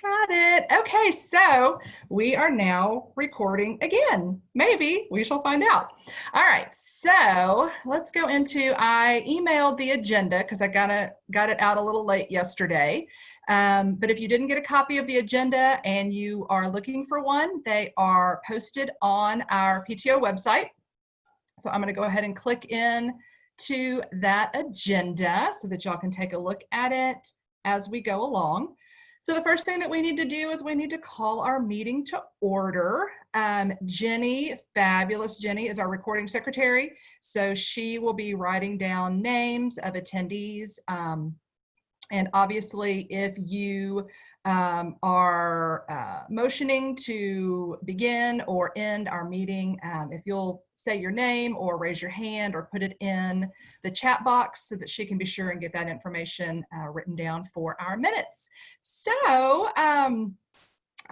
Got it. Okay, so we are now recording again. Maybe we shall find out. All right, so let's go into, I emailed the agenda because I got it out a little late yesterday. But if you didn't get a copy of the agenda and you are looking for one, they are posted on our PTO website. So I'm going to go ahead and click in to that agenda so that y'all can take a look at it as we go along. So the first thing that we need to do is we need to call our meeting to order. Jenny, fabulous Jenny, is our recording secretary. So she will be writing down names of attendees. And obviously, if you are motioning to begin or end our meeting, if you'll say your name or raise your hand or put it in the chat box so that she can be sure and get that information written down for our minutes. So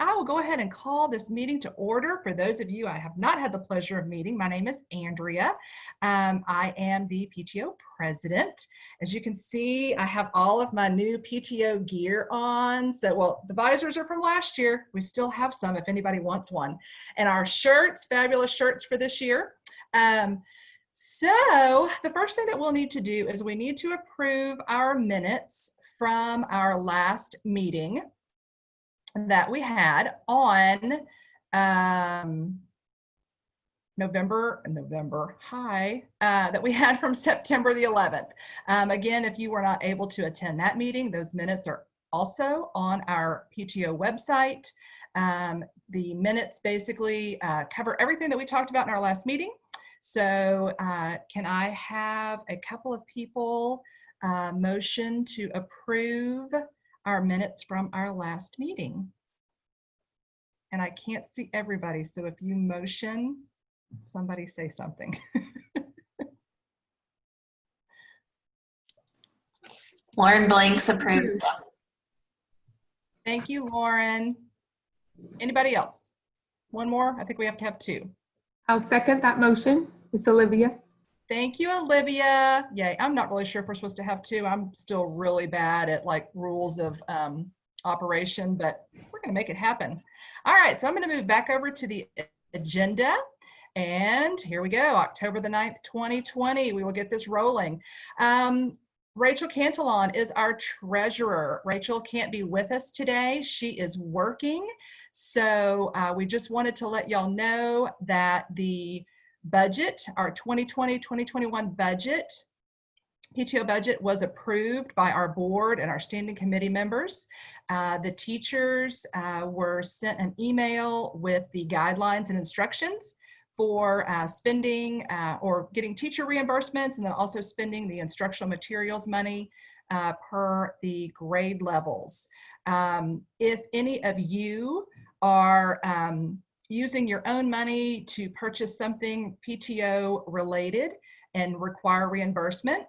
I will go ahead and call this meeting to order. For those of you I have not had the pleasure of meeting, my name is Andrea. I am the PTO president. As you can see, I have all of my new PTO gear on. So, well, the visors are from last year. We still have some if anybody wants one. And our shirts, fabulous shirts for this year. So the first thing that we'll need to do is we need to approve our minutes from our last meeting that we had on that we had from September the 11th. Again, if you were not able to attend that meeting, those minutes are also on our PTO website. The minutes basically cover everything that we talked about in our last meeting. So can I have a couple of people motion to approve our minutes from our last meeting? And I can't see everybody, so if you motion, somebody say something. Lauren Blanks approves them. Thank you, Lauren. Anybody else? One more? I think we have to have two. I'll second that motion. It's Olivia. Thank you, Olivia. Yay, I'm not really sure if we're supposed to have two. I'm still really bad at like rules of operation, but we're gonna make it happen. All right, so I'm gonna move back over to the agenda. And here we go, October the 9th, 2020. We will get this rolling. Rachel Cantillon is our treasurer. Rachel can't be with us today. She is working. So we just wanted to let y'all know that the budget, our 2020-2021 budget, PTO budget was approved by our board and our standing committee members. The teachers were sent an email with the guidelines and instructions for spending or getting teacher reimbursements, and then also spending the instructional materials money per the grade levels. If any of you are using your own money to purchase something PTO related and require reimbursement,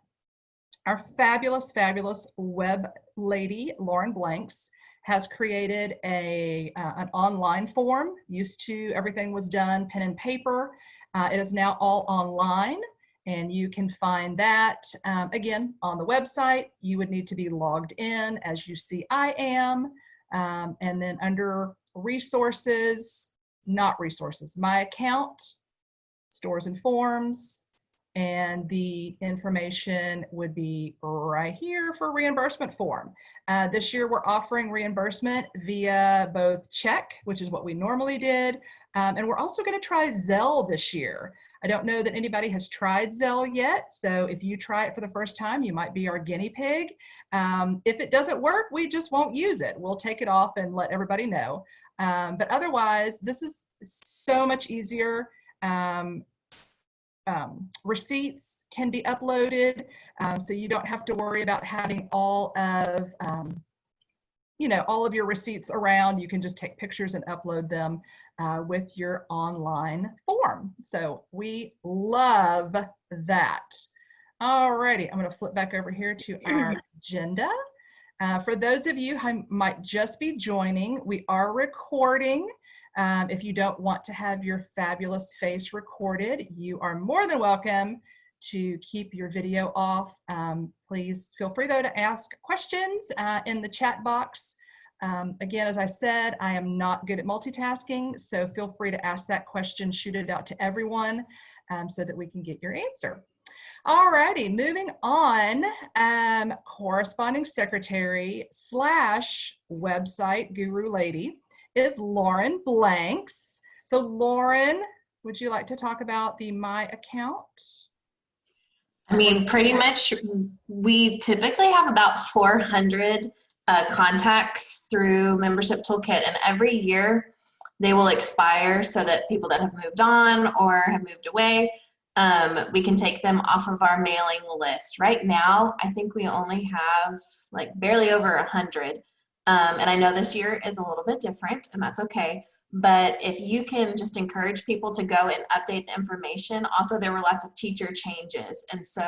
our fabulous, fabulous web lady, Lauren Blanks, has created an online form. Used to, everything was done pen and paper. It is now all online, and you can find that, again, on the website. You would need to be logged in, as you see I am, and then under resources, not resources, my account, stores and forms, and the information would be right here for reimbursement form. This year we're offering reimbursement via both check, which is what we normally did, and we're also going to try Zelle this year. I don't know that anybody has tried Zelle yet, so if you try it for the first time, you might be our guinea pig. If it doesn't work, we just won't use it. We'll take it off and let everybody know. But otherwise, this is so much easier. Receipts can be uploaded, so you don't have to worry about having all of all of your receipts around. You can just take pictures and upload them with your online form. So we love that. Alrighty, I'm going to flip back over here to our agenda. For those of you who might just be joining, we are recording. If you don't want to have your fabulous face recorded, you are more than welcome to keep your video off. Please feel free though to ask questions in the chat box Again, as I said, I am not good at multitasking, so feel free to ask that question, shoot it out to everyone so that we can get your answer. All righty, moving on, corresponding secretary / website guru lady is Lauren Blanks. So Lauren, would you like to talk about the My Account? I mean, pretty much we typically have about 400 contacts through Membership Toolkit, and every year they will expire so that people that have moved on or have moved away, we can take them off of our mailing list. Right now, I think we only have like barely over 100. And I know this year is a little bit different, and that's okay. But if you can just encourage people to go and update the information. Also, there were lots of teacher changes. And so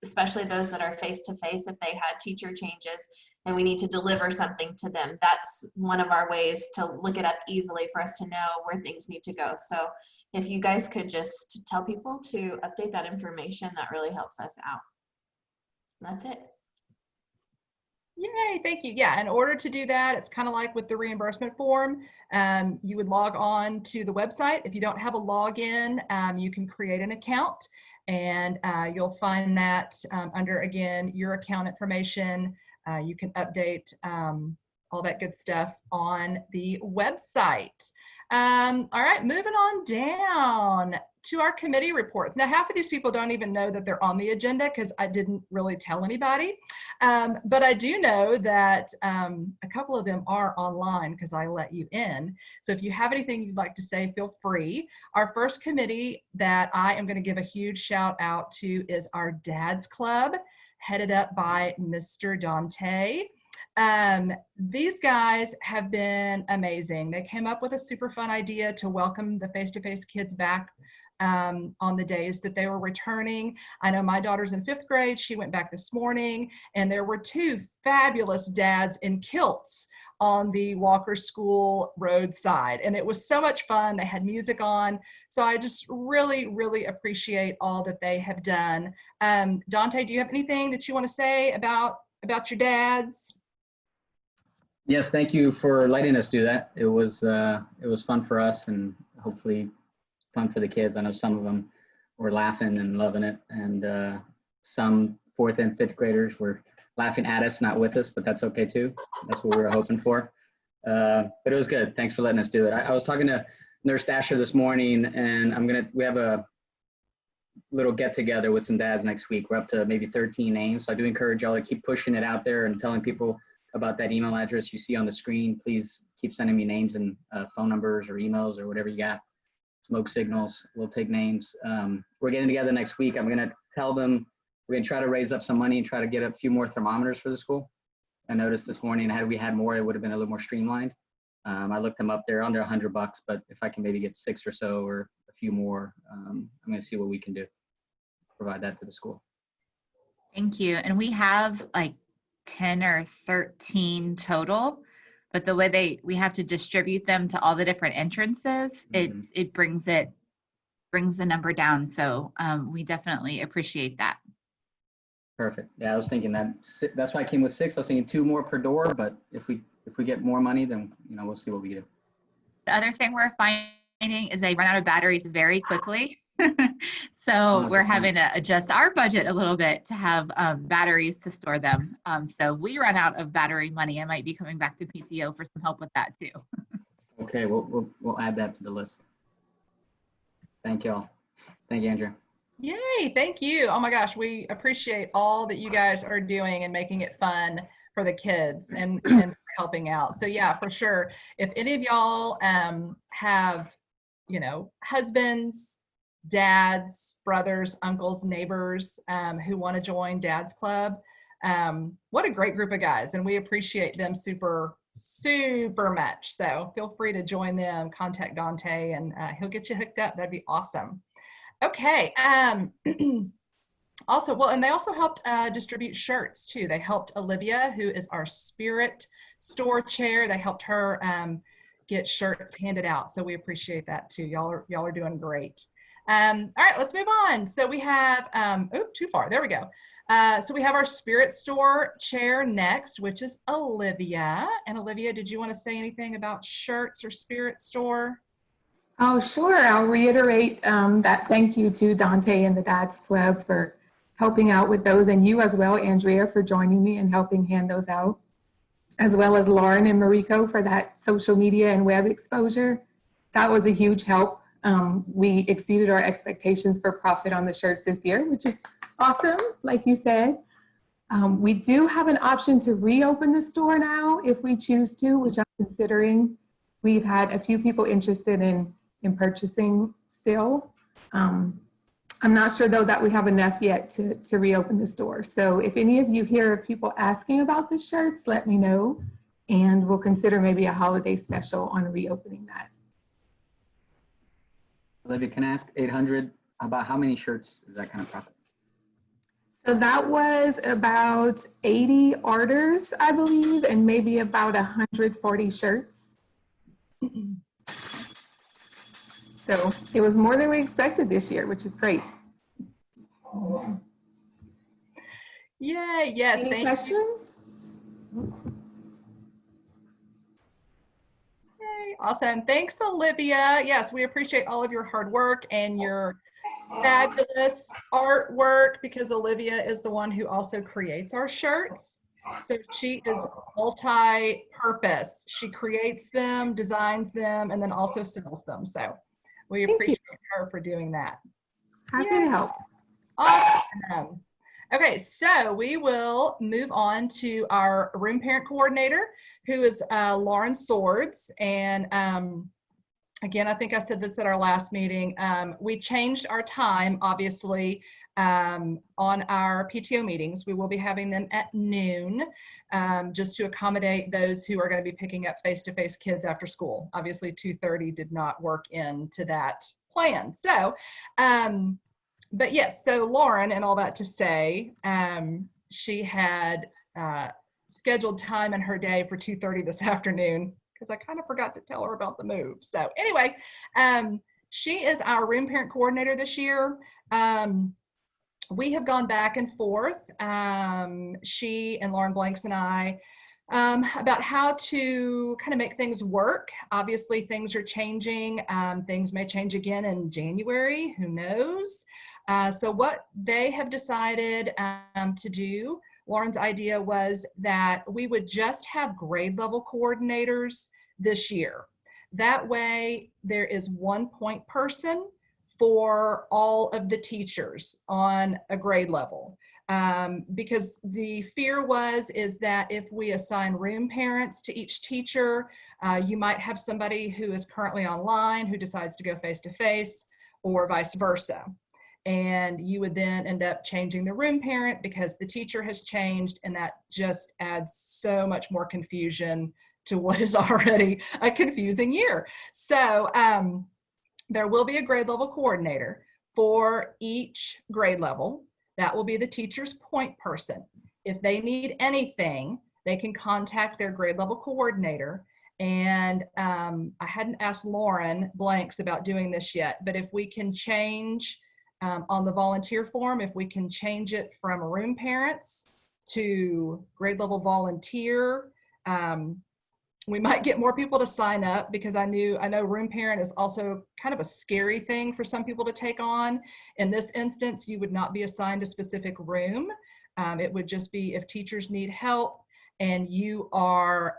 especially those that are face-to-face, if they had teacher changes and we need to deliver something to them, that's one of our ways to look it up easily for us to know where things need to go. So if you guys could just tell people to update that information, that really helps us out. That's it. Yay, thank you. Yeah, in order to do that, it's kind of like with the reimbursement form. You would log on to the website. If you don't have a login, you can create an account, and you'll find that under, again, your account information. You can update all that good stuff on the website. All right, moving on down to our committee reports. Now, half of these people don't even know that they're on the agenda because I didn't really tell anybody. But I do know that a couple of them are online because I let you in. So if you have anything you'd like to say, feel free. Our first committee that I am going to give a huge shout out to is our Dad's Club, headed up by Mr. Dante. These guys have been amazing. They came up with a super fun idea to welcome the face-to-face kids back on the days that they were returning. I know my daughter's in 5th grade. She went back this morning, and there were 2 fabulous dads in kilts on the Walker School roadside. And it was so much fun. They had music on. So I just really, really appreciate all that they have done. Dante, do you have anything that you want to say about your dads? Yes, thank you for letting us do that. It was fun for us, and hopefully fun for the kids. I know some of them were laughing and loving it, and some 4th and 5th graders were laughing at us, not with us, but that's okay too. That's what we were hoping for. But it was good. Thanks for letting us do it. I was talking to Nurse Dasher this morning, and we have a little get together with some dads next week. We're up to maybe 13 names. So I do encourage y'all to keep pushing it out there and telling people about that email address you see on the screen. Please keep sending me names and phone numbers or emails or whatever you got. Smoke signals, we'll take names. We're getting together next week. I'm gonna tell them we're gonna try to raise up some money and try to get a few more thermometers for the school. I noticed this morning, had we had more, it would have been a little more streamlined. I looked them up, they're under $100, but if I can maybe get 6 or so or a few more, I'm gonna see what we can do. Provide that to the school. Thank you. And we have like 10 or 13 total, but the way we have to distribute them to all the different entrances, it brings the number down. So we definitely appreciate that. Perfect. Yeah, I was thinking that's why I came with 6. I was thinking 2 more per door, but if we get more money, then we'll see what we do. The other thing we're finding is they run out of batteries very quickly. So we're having to adjust our budget a little bit to have batteries to store them. So we run out of battery money. I might be coming back to PTO for some help with that too. Okay, we'll add that to the list. Thank y'all. Thank you, Andrea. Yay, thank you. Oh my gosh, we appreciate all that you guys are doing and making it fun for the kids and helping out. So yeah, for sure. If any of y'all have, husbands, dads, brothers, uncles, neighbors who want to join Dad's Club, what a great group of guys. And we appreciate them super, super much. So feel free to join them, contact Dante, and he'll get you hooked up. That'd be awesome. Okay. Also, well, and they also helped distribute shirts too. They helped Olivia, who is our Spirit store chair. They helped her get shirts handed out. So we appreciate that too. Y'all are doing great. All right, let's move on. So we have, too far. There we go. So we have our Spirit Store chair next, which is Olivia. And Olivia, did you want to say anything about shirts or Spirit Store? Oh, sure. I'll reiterate that thank you to Dante and the Dads Club for helping out with those, and you as well, Andrea, for joining me and helping hand those out, as well as Lauren and Mariko for that social media and web exposure. That was a huge help. We exceeded our expectations for profit on the shirts this year, which is awesome, like you said. We do have an option to reopen the store now if we choose to, which I'm considering. We've had a few people interested in purchasing still. I'm not sure though that we have enough yet to reopen the store. So if any of you hear of people asking about the shirts, let me know, and we'll consider maybe a holiday special on reopening that. Olivia, can I ask 800 about how many shirts is that kind of profit? So that was about 80 orders, I believe, and maybe about 140 shirts. So it was more than we expected this year, which is great. Yay, yes, Any thank you. questions? Yay, awesome. Thanks, Olivia. Yes, we appreciate all of your hard work and your fabulous artwork, because Olivia is the one who also creates our shirts. So she is multi-purpose. She creates them, designs them, and then also sells them. So we Thank you. appreciate her for doing that. Happy to help. Awesome. Okay, so we will move on to our room parent coordinator, who is Lauren Swords. And again, I think I said this at our last meeting. We changed our time, obviously, on our PTO meetings. We will be having them at noon, just to accommodate those who are going to be picking up face-to-face kids after school. Obviously, 2:30 did not work into that plan. So, but yes, so Lauren, and all that to say, she had scheduled time in her day for 2:30 this afternoon, because I kind of forgot to tell her about the move. So anyway, she is our room parent coordinator this year. We have gone back and forth, she and Lauren Blanks and I, about how to kind of make things work. Obviously, things are changing. Things may change again in January, who knows? So what they have decided to do, Lauren's idea was that we would just have grade level coordinators this year. That way, there is one point person for all of the teachers on a grade level. Because the fear is that if we assign room parents to each teacher, you might have somebody who is currently online who decides to go face-to-face, or vice versa. And you would then end up changing the room parent because the teacher has changed, and that just adds so much more confusion to what is already a confusing year. So there will be a grade level coordinator for each grade level. That will be the teacher's point person. If they need anything, they can contact their grade level coordinator. And I hadn't asked Lauren Blanks about doing this yet, but if we can change on the volunteer form, if we can change it from room parents to grade level volunteer, we might get more people to sign up, because I know room parent is also kind of a scary thing for some people to take on. In this instance, you would not be assigned a specific room. It would just be if teachers need help and you are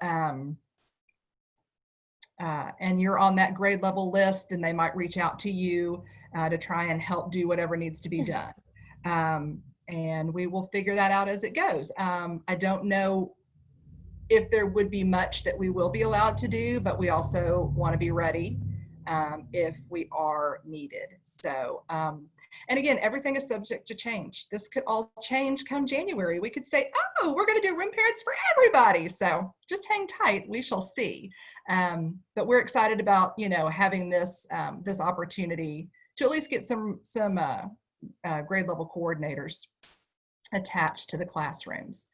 and you're on that grade level list, then they might reach out to you to try and help do whatever needs to be done. And we will figure that out as it goes. I don't know if there would be much that we will be allowed to do, but we also want to be ready if we are needed. So, and again, everything is subject to change. This could all change come January. We could say, oh, we're going to do room parents for everybody. So just hang tight. We shall see. But we're excited about, having this this opportunity to at least get some grade level coordinators attached to the classrooms.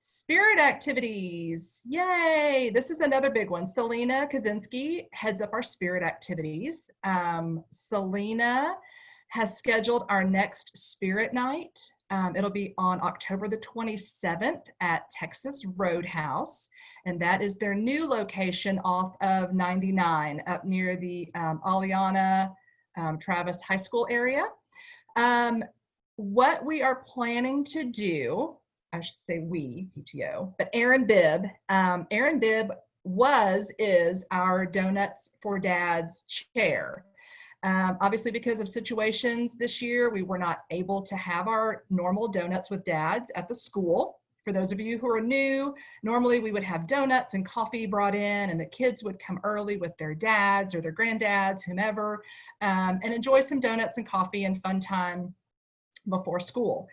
Spirit activities, yay! This is another big one. Selena Kaczynski heads up our spirit activities. Selena has scheduled our next Spirit Night. It'll be on October the 27th at Texas Roadhouse, and that is their new location off of 99 up near the Aliana Travis High School area. What we are planning to do, I should say we, PTO, but Aaron Bibb is our Donuts for Dads chair. Obviously, because of situations this year, we were not able to have our normal Donuts with Dads at the school. For those of you who are new, normally we would have donuts and coffee brought in, and the kids would come early with their dads or their granddads, whomever, and enjoy some donuts and coffee and fun time before school.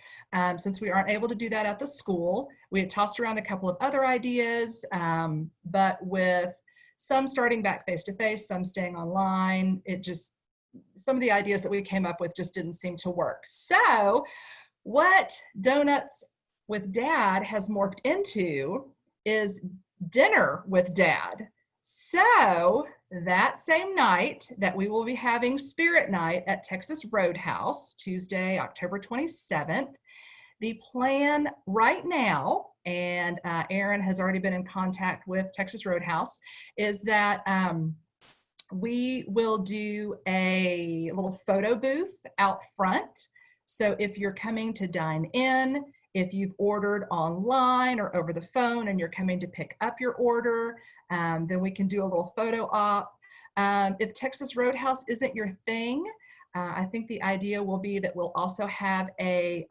Since we aren't able to do that at the school, we had tossed around a couple of other ideas, but with some starting back face-to-face, some staying online, some of the ideas that we came up with just didn't seem to work. So what Donuts with Dad has morphed into is dinner with Dad. So that same night that we will be having Spirit Night at Texas Roadhouse, Tuesday, October 27th, the plan right now, and Aaron has already been in contact with Texas Roadhouse, is that we will do a little photo booth out front. So if you're coming to dine in, if you've ordered online or over the phone and you're coming to pick up your order, then we can do a little photo op. If Texas Roadhouse isn't your thing, I think the idea will be that we'll also have a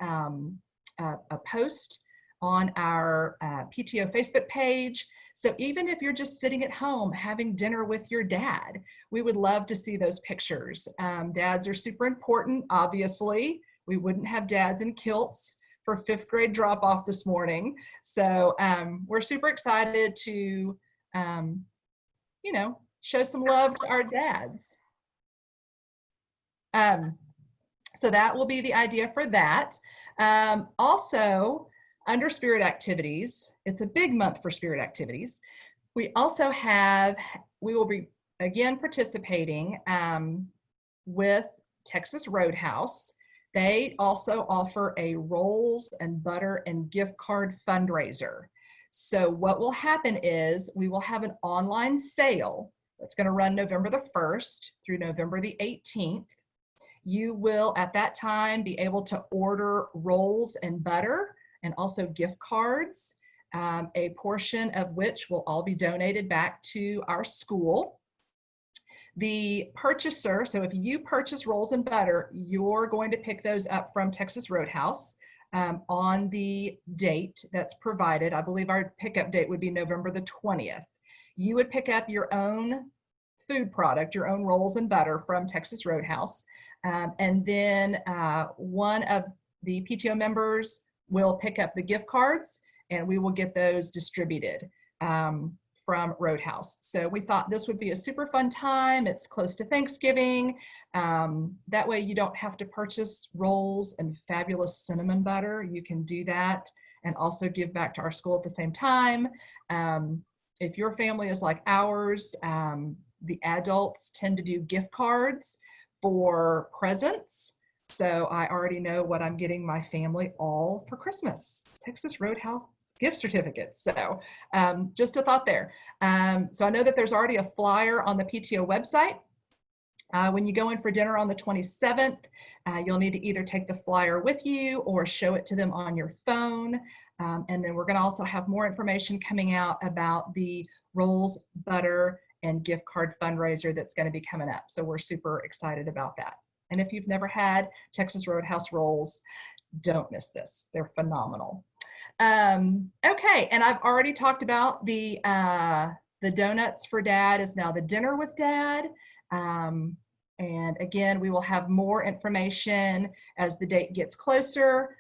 post on our PTO Facebook page. So even if you're just sitting at home having dinner with your dad, we would love to see those pictures. Dads are super important, obviously. We wouldn't have dads in kilts for 5th grade drop off this morning. So we're super excited to, show some love to our dads. So that will be the idea for that. Also, under Spirit activities, it's a big month for Spirit activities. We will be again participating with Texas Roadhouse. They also offer a rolls and butter and gift card fundraiser. So what will happen is we will have an online sale that's going to run November the 1st through November the 18th. You will at that time be able to order rolls and butter and also gift cards, a portion of which will all be donated back to our school. The purchaser, so if you purchase rolls and butter, you're going to pick those up from Texas Roadhouse on the date that's provided. I believe our pickup date would be November the 20th. You would pick up your own food product, your own rolls and butter from Texas Roadhouse. And then one of the PTO members will pick up the gift cards and we will get those distributed from Roadhouse. So we thought this would be a super fun time. It's close to Thanksgiving. That way you don't have to purchase rolls and fabulous cinnamon butter. You can do that and also give back to our school at the same time. If your family is like ours, the adults tend to do gift cards for presents. So I already know what I'm getting my family all for Christmas. Texas Roadhouse gift certificates. So just a thought there. So I know that there's already a flyer on the PTO website. When you go in for dinner on the 27th, you'll need to either take the flyer with you or show it to them on your phone. And then we're going to also have more information coming out about the rolls, butter, and gift card fundraiser that's going to be coming up. So we're super excited about that. And if you've never had Texas Roadhouse rolls, don't miss this. They're phenomenal. Okay, and I've already talked about the Donuts for Dad is now the Dinner with Dad. And again, we will have more information as the date gets closer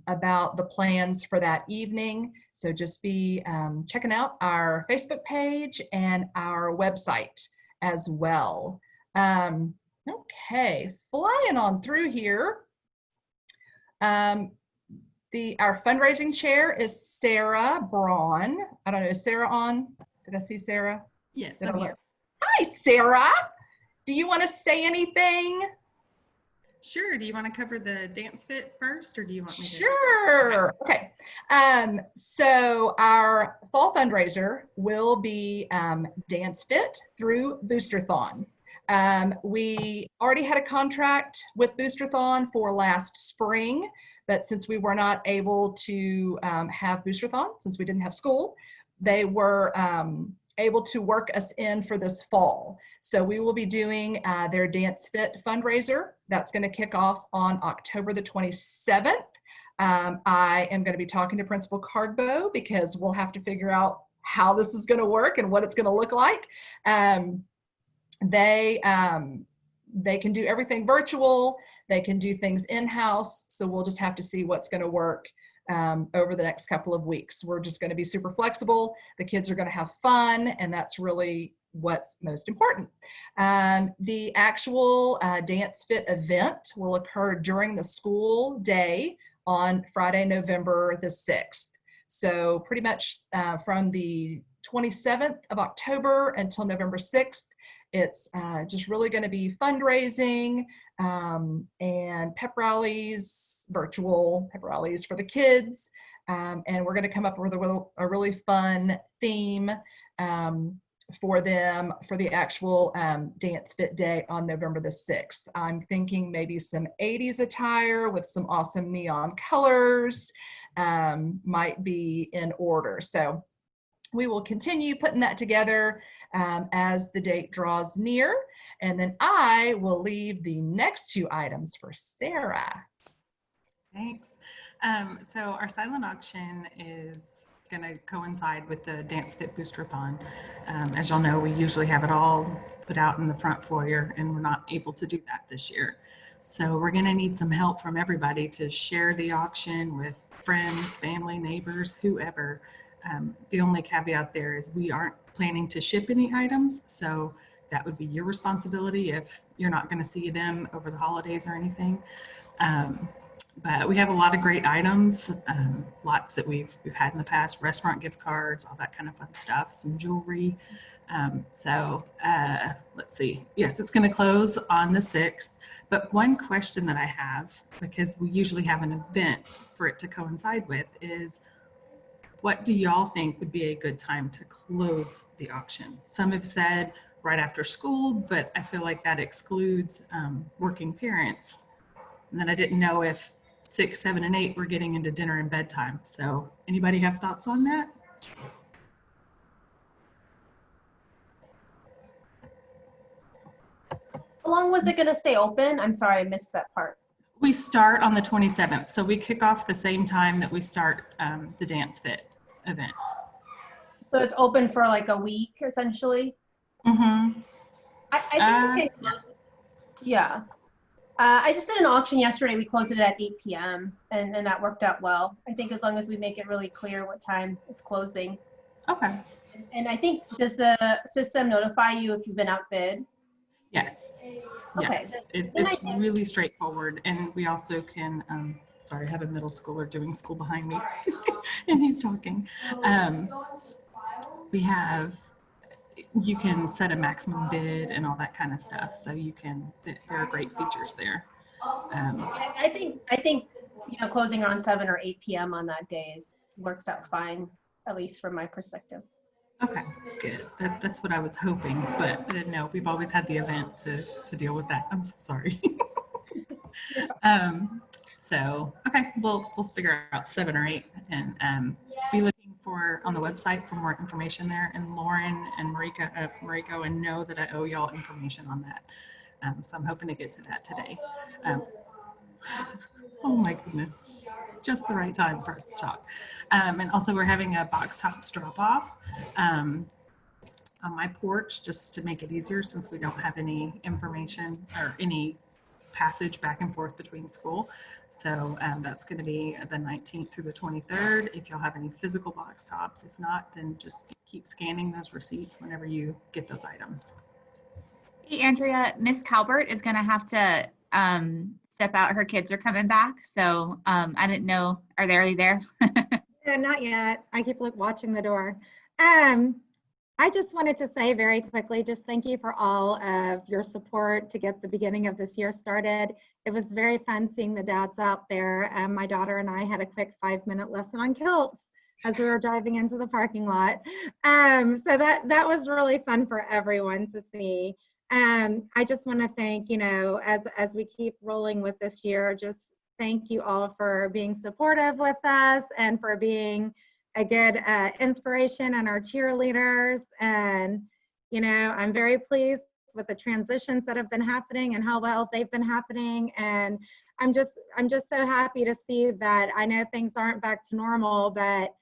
about the plans for that evening. So just be checking out our Facebook page and our website as well. Okay, flying on through here. Our fundraising chair is Sarah Braun. I don't know, is Sarah on? Did I see Sarah? Yes, I'm here. Hi, Sarah. Do you want to say anything? Sure. Do you want to cover the dance fit first, or do you want me to? Sure. Okay. So our fall fundraiser will be Dance Fit through Boosterthon. We already had a contract with Boosterthon for last spring, but since we were not able to have Boosterthon, since we didn't have school, they were able to work us in for this fall. So we will be doing their Dance Fit fundraiser. That's going to kick off on October the 27th. I am going to be talking to Principal Cardbow because we'll have to figure out how this is going to work and what it's going to look like. They can do everything virtual. They can do things in-house. So we'll just have to see what's going to work over the next couple of weeks. We're just going to be super flexible. The kids are going to have fun, and that's really what's most important. The actual Dance Fit event will occur during the school day on Friday, November the 6th. So pretty much from the 27th of October until November 6th, it's just really going to be fundraising and pep rallies, virtual pep rallies for the kids. And we're going to come up with a really fun theme for them for the actual Dance Fit Day on November the 6th. I'm thinking maybe some 80s attire with some awesome neon colors might be in order. So we will continue putting that together as the date draws near. And then I will leave the next two items for Sarah. Thanks. So our silent auction is going to coincide with the Dance Fit Boosterthon. As y'all know, we usually have it all put out in the front foyer, and we're not able to do that this year. So we're going to need some help from everybody to share the auction with friends, family, neighbors, whoever. The only caveat there is we aren't planning to ship any items, so that would be your responsibility if you're not going to see them over the holidays or anything. But we have a lot of great items, lots that we've had in the past, restaurant gift cards, all that kind of fun stuff, some jewelry. Let's see. Yes, it's going to close on the 6th. But one question that I have, because we usually have an event for it to coincide with, is what do y'all think would be a good time to close the auction? Some have said right after school, but I feel like that excludes working parents. And then I didn't know if 6, 7, and 8 were getting into dinner and bedtime. So anybody have thoughts on that? How long was it going to stay open? I'm sorry, I missed that part. We start on the 27th. So we kick off the same time that we start the Dance Fit event. So it's open for like a week, essentially? Mm-hmm. I think yeah. I just did an auction yesterday. We closed it at 8 p.m. and that worked out well. I think as long as we make it really clear what time it's closing. Okay. And I think, does the system notify you if you've been outbid? Yes. Okay. Yes. It's really straightforward. And we also can, sorry, I have a middle schooler doing school behind me and he's talking. You can set a maximum bid and all that kind of stuff. So there are great features there. I think, closing around 7 or 8 p.m. on that day works out fine, at least from my perspective. Okay, good. That's what I was hoping, but no, we've always had the event to deal with that. I'm so sorry. Okay, we'll figure out 7 or 8 and be looking on the website for more information there. And Lauren and Mariko, and know that I owe y'all information on that. So I'm hoping to get to that today. Oh my goodness, just the right time for us to talk. And also we're having a box tops drop off on my porch just to make it easier, since we don't have any information or any passage back and forth between school. So that's going to be the 19th through the 23rd. If y'all have any physical box tops, if not, then just keep scanning those receipts whenever you get those items. Hey, Andrea, Miss Calvert is going to have to step out. Her kids are coming back. So I didn't know, are they already there? Not yet. I keep watching the door. I just wanted to say very quickly, just thank you for all of your support to get the beginning of this year started. It was very fun seeing the dads out there. My daughter and I had a quick 5-minute lesson on kilts as we were driving into the parking lot. So that was really fun for everyone to see. I just want to thank, as we keep rolling with this year, just thank you all for being supportive with us and for being a good inspiration and our cheerleaders. And, I'm very pleased with the transitions that have been happening and how well they've been happening. And I'm just so happy to see that. I know things aren't back to normal, but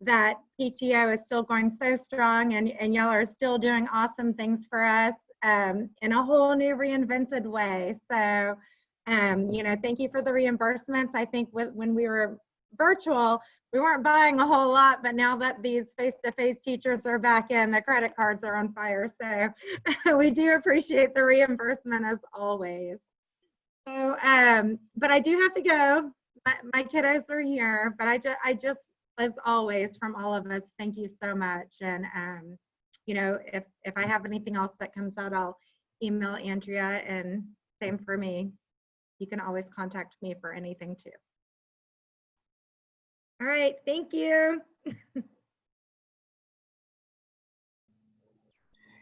that PTO is still going so strong, and y'all are still doing awesome things for us in a whole new reinvented way. So, thank you for the reimbursements. I think when we were virtual, we weren't buying a whole lot, but now that these face-to-face teachers are back in, the credit cards are on fire. So we do appreciate the reimbursement as always. So, but I do have to go. My kiddos are here, but I just, as always, from all of us, thank you so much. And, if I have anything else that comes out, I'll email Andrea, and same for me. You can always contact me for anything too. All right, thank you.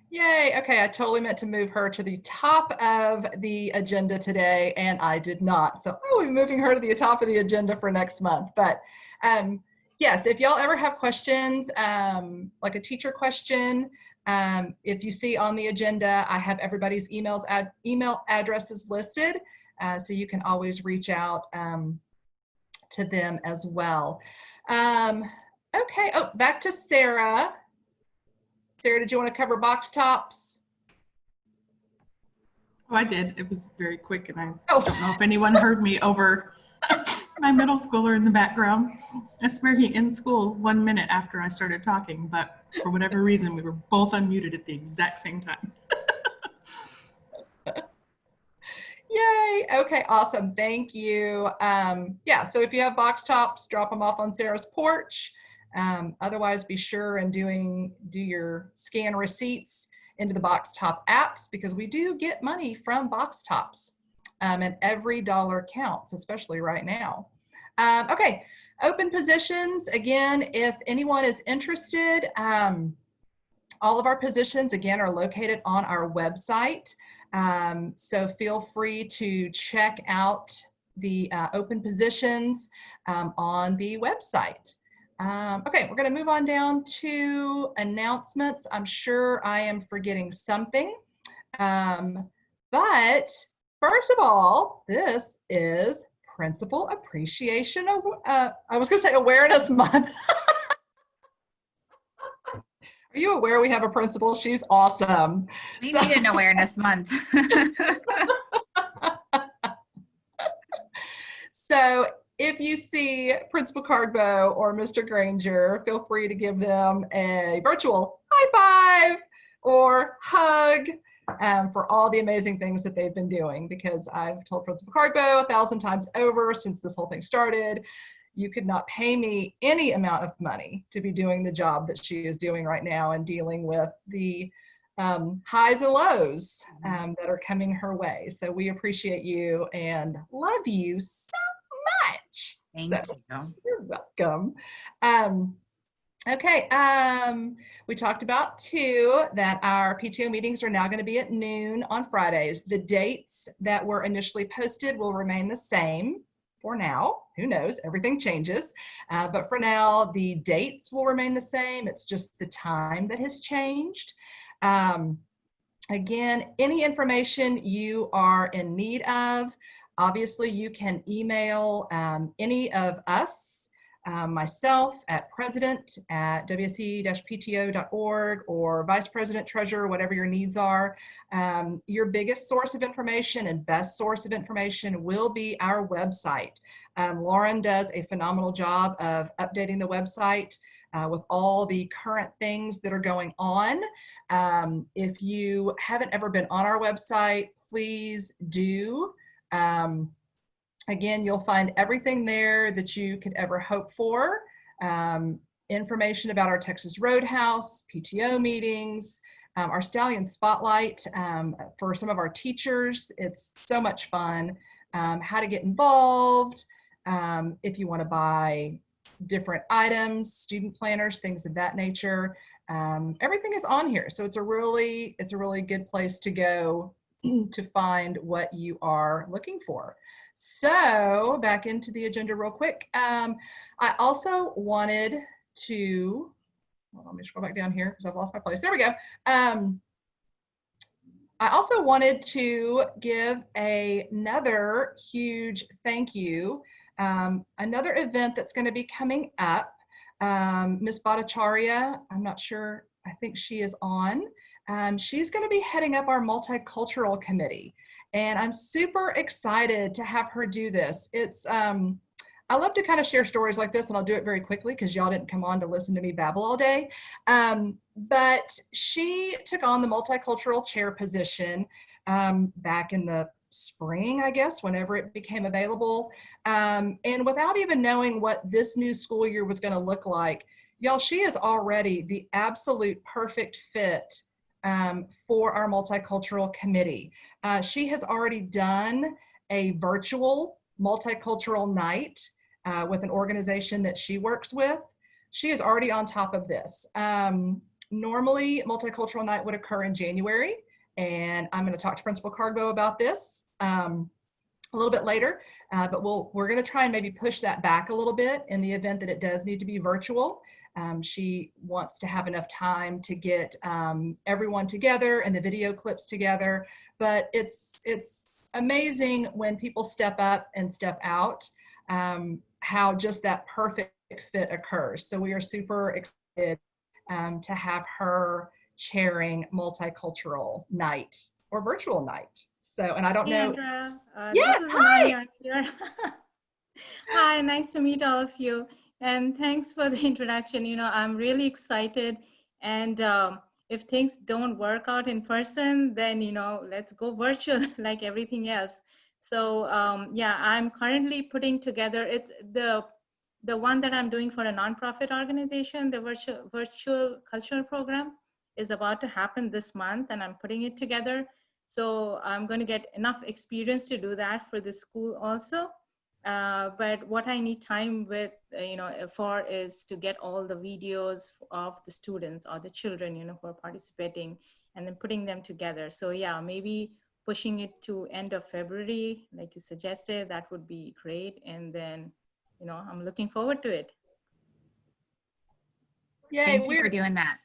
Yay. Okay, I totally meant to move her to the top of the agenda today, and I did not. So I will be moving her to the top of the agenda for next month. But yes, if y'all ever have questions, like a teacher question, if you see on the agenda, I have everybody's email addresses listed, so you can always reach out to them as well. Okay, oh, back to Sarah. Sarah, did you want to cover box tops? Oh, I did. It was very quick, and I don't know if anyone heard me over my middle schooler in the background. I swear he in school 1 minute after I started talking, but for whatever reason, we were both unmuted at the exact same time. Yay. Okay, awesome. Thank you. Yeah, so if you have box tops, drop them off on Sarah's porch. Otherwise, be sure and do your scan receipts into the box top apps, because we do get money from box tops, and every dollar counts, especially right now. Okay, open positions. Again, if anyone is interested, all of our positions, again, are located on our website. So feel free to check out the open positions on the website. Okay, we're going to move on down to announcements. I'm sure I am forgetting something. But first of all, this is Principal Appreciation, I was going to say Awareness Month. Are you aware we have a principal? She's awesome. We need an awareness month. So if you see Principal Cardbow or Mr. Granger, feel free to give them a virtual high five or hug for all the amazing things that they've been doing, because I've told Principal Cardbow 1,000 times over since this whole thing started, you could not pay me any amount of money to be doing the job that she is doing right now and dealing with the highs and lows that are coming her way. So we appreciate you and love you so much. Thank you. You're welcome. Okay, we talked about too that our PTO meetings are now going to be at noon on Fridays. The dates that were initially posted will remain the same for now. Who knows? Everything changes. But for now, the dates will remain the same. It's just the time that has changed. Again, any information you are in need of, obviously you can email any of us, myself at president@wse-pto.org, or vice president, treasurer, whatever your needs are. Your biggest source of information and best source of information will be our website. Lauren does a phenomenal job of updating the website with all the current things that are going on. If you haven't ever been on our website, please do. Again, you'll find everything there that you could ever hope for. information about our Texas Roadhouse, PTO meetings, our Stallion Spotlight for some of our teachers. It's so much fun. How to get involved, if you want to buy different items, student planners, things of that nature. Everything is on here. So it's a really good place to go to find what you are looking for. So back into the agenda real quick. I also wanted to, well, let me scroll back down here because I've lost my place. There we go. I also wanted to give another huge thank you. Another event that's going to be coming up. Miss Bhattacharya, I'm not sure, I think she is on. She's going to be heading up our multicultural committee. And I'm super excited to have her do this. It's, I love to kind of share stories like this, and I'll do it very quickly because y'all didn't come on to listen to me babble all day. But she took on the multicultural chair position back in the spring, I guess, whenever it became available. And without even knowing what this new school year was going to look like, y'all, she is already the absolute perfect fit for our multicultural committee. She has already done a virtual multicultural night with an organization that she works with. She is already on top of this. Normally, multicultural night would occur in January, and I'm going to talk to Principal Cargo about this a little bit later, but we're going to try and maybe push that back a little bit in the event that it does need to be virtual. She wants to have enough time to get everyone together and the video clips together, but it's amazing when people step up and step out, how just that perfect fit occurs. So we are super excited to have her chairing multicultural night or virtual night. So, and I don't know. Andrea, Yes, this is hi. Ananya here. Hi, nice to meet all of you. And thanks for the introduction. You know, I'm really excited. And if things don't work out in person, then, you know, let's go virtual like everything else. So yeah, I'm currently putting together, it's the one that I'm doing for a nonprofit organization, the virtual cultural program is about to happen this month, and I'm putting it together. So I'm going to get enough experience to do that for the school also. But what I need time with, you know, for is to get all the videos of the students or the children, you know, who are participating, and then putting them together. So yeah, maybe pushing it to end of February, like you suggested, that would be great. And then, you know, I'm looking forward to it. Yay, Thank you for doing that.